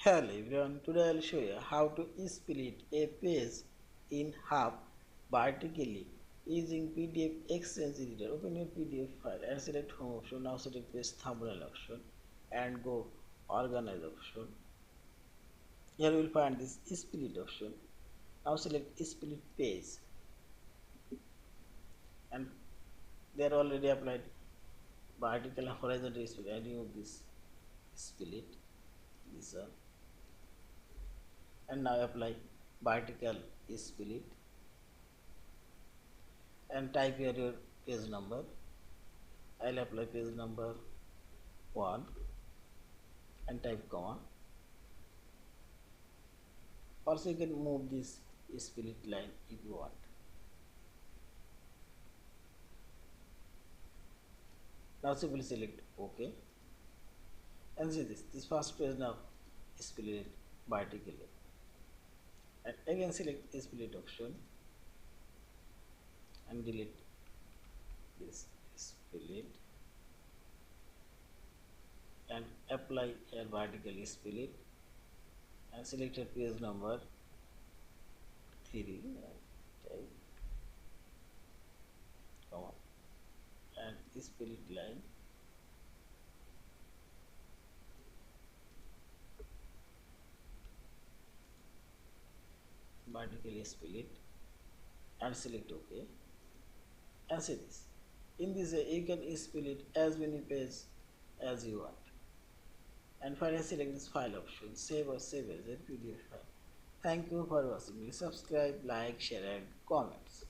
Hello everyone, today I'll show you how to split a page in half vertically using PDF XChange Editor. Open your PDF file and select Home option. Now select Page Thumbnail option and go Organize option. Here you will find this split option. Now select split page and they are already applied vertical and horizontal split. And remove this split, this one, and now apply vertical split and type here your page number. I'll apply page number 1 and type comma. Also you can move this split line if you want. Now simply select OK and see this first page now split vertically, and again select split option and delete this split and apply a vertical split and select a page number 3 and type comma and split line vertical split and select OK and see this. In this way you can split as many pages as you want. And finally select this file option, save or save as a PDF file. Thank you for watching. Please subscribe, like, share and comments.